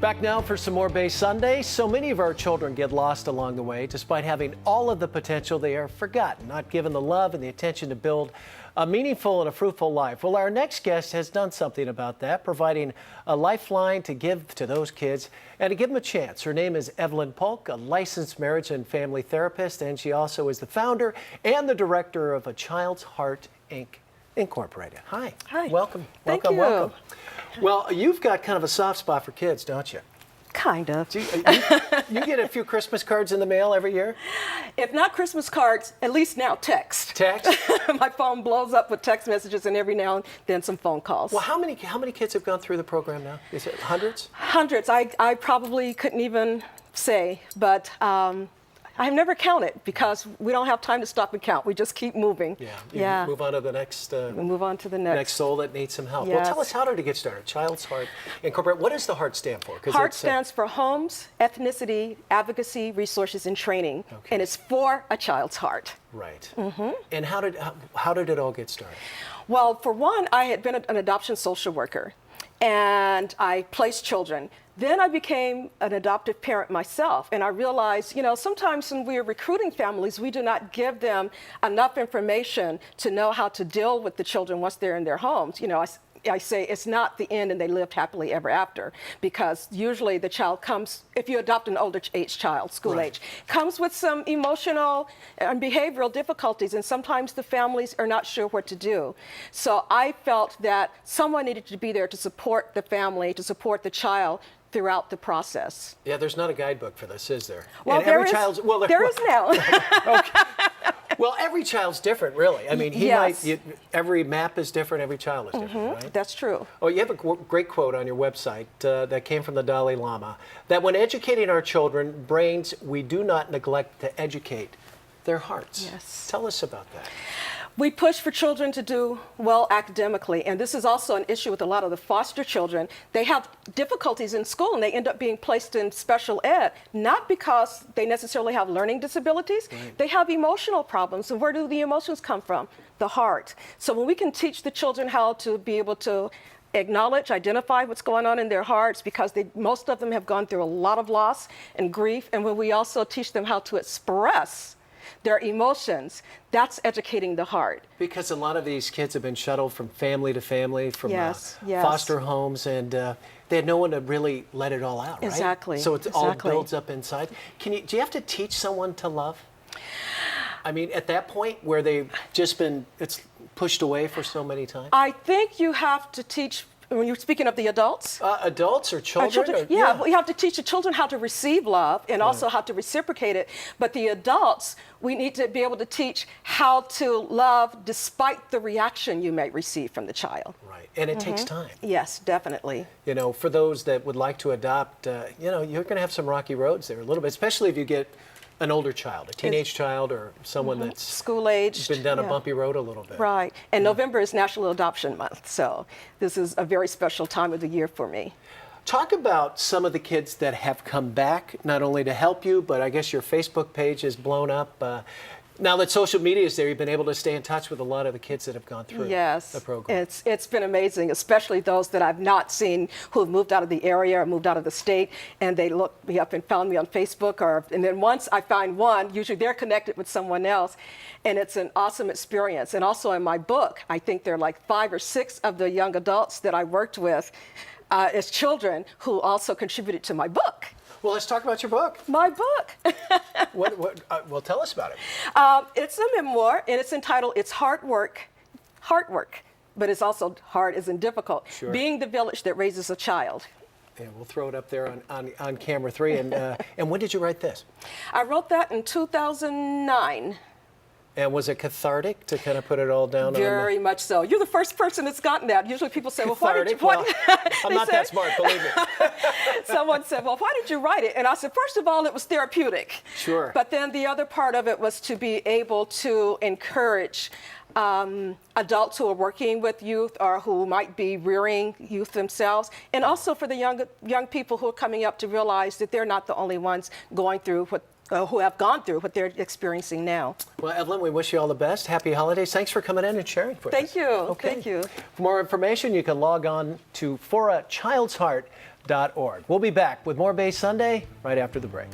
Back now for some more Bay Sunday. So many of our children get lost along the way. Despite having all of the potential, they are forgotten, not given the love and the attention to build a meaningful and a fruitful life. Well, our next guest has done something about that, providing a lifeline to give to those kids and to give them a chance. Her name is Evelyn Polk, a licensed marriage and family therapist, and she also is the founder and the director of H.E.A.R.T Incorporated. Hi. Hi. Welcome. Thank welcome, you. welcome. Well, you've got kind of a soft spot for kids, don't you? Kind of. Do you get a few Christmas cards in the mail every year? If not Christmas cards, at least now text. Text? My phone blows up with text messages and every now and then some phone calls. Well, how many kids have gone through the program now? Is it hundreds? Hundreds. I probably couldn't even say, but I've never counted because we don't have time to stop and count. We just keep moving. Yeah. You move on to the next. We move on to the next soul that needs some help. Yes. Well, tell us how to get started. H.E.A.R.T Incorporated. What does the H.E.A.R.T stand for? H.E.A.R.T stands for Homes, Ethnicity, Advocacy, Resources, and Training, and it's for a child's heart. Right. Mm-hmm. And how did it all get started? Well, for one, I had been an adoption social worker, and I placed children. Then I became an adoptive parent myself, and I realized, sometimes when we're recruiting families, we do not give them enough information to know how to deal with the children once they're in their homes. I say it's not the end and they lived happily ever after, because usually the child comes, if you adopt an older age child, school age, comes with some emotional and behavioral difficulties, and sometimes the families are not sure what to do. So I felt that someone needed to be there to support the family, to support the child throughout the process. Yeah, there's not a guidebook for this, is there? Well, and there is now. Okay. Well, every child's different, really. I mean, every map is different, every child is different, right? That's true. Oh, you have a great quote on your website that came from the Dalai Lama, that when educating our children, brains, we do not neglect to educate their hearts. Yes. Tell us about that. We push for children to do well academically, and this is also an issue with a lot of the foster children. They have difficulties in school, and they end up being placed in special ed, not because they necessarily have learning disabilities. Right. They have emotional problems, and where do the emotions come from? The heart. So when we can teach the children how to be able to acknowledge, identify what's going on in their hearts, because most of them have gone through a lot of loss and grief, and when we also teach them how to express their emotions, that's educating the heart. Because a lot of these kids have been shuttled from family to family, from foster homes, and they had no one to really let it all out, right? Exactly. So it all builds up inside. Do you have to teach someone to love? I mean, at that point where they've just been pushed away for so many times? I think you have to teach. When you're speaking of the adults? Adults or children? We have to teach the children how to receive love and also how to reciprocate it. But the adults, we need to be able to teach how to love despite the reaction you may receive from the child. Right, and it takes time. Yes, definitely. For those that would like to adopt, you're going to have some rocky roads there a little bit, especially if you get an older child, a teenage child, or someone that's school-aged, been down a bumpy road a little bit. Right, and November is National Adoption Month, so this is a very special time of the year for me. Talk about some of the kids that have come back, not only to help you, but I guess your Facebook page has blown up. Now that social media is there, you've been able to stay in touch with a lot of the kids that have gone through the program. It's been amazing, especially those that I've not seen who have moved out of the area or moved out of the state, and they looked me up and found me on Facebook. And then once I find one, usually they're connected with someone else, and it's an awesome experience. And also in my book, I think there are like 5 or 6 of the young adults that I worked with as children who also contributed to my book. Well, let's talk about your book. My book. Well, tell us about it. It's a memoir, and it's entitled "It's Hard Work," but it's also hard as in difficult. Sure. Being the village that raises a child. Yeah, we'll throw it up there on camera 3. And when did you write this? I wrote that in 2009. And was it cathartic to kind of put it all down? Very much so. You're the first person that's gotten that. Usually people say, cathartic? well, why did you... Well, I'm not that smart, believe me. Someone said, well, why did you write it? And I said, first of all, it was therapeutic. Sure. But then the other part of it was to be able to encourage adults who are working with youth or who might be rearing youth themselves, and also for the young people who are coming up to realize that they're not the only ones going through who have gone through what they're experiencing now. Well, Evelyn, we wish you all the best. Happy holidays. Thanks for coming in and sharing with us. Thank you. Okay. Thank you. For more information, you can log on to forachildsheart.org. We'll be back with more Bay Sunday right after the break.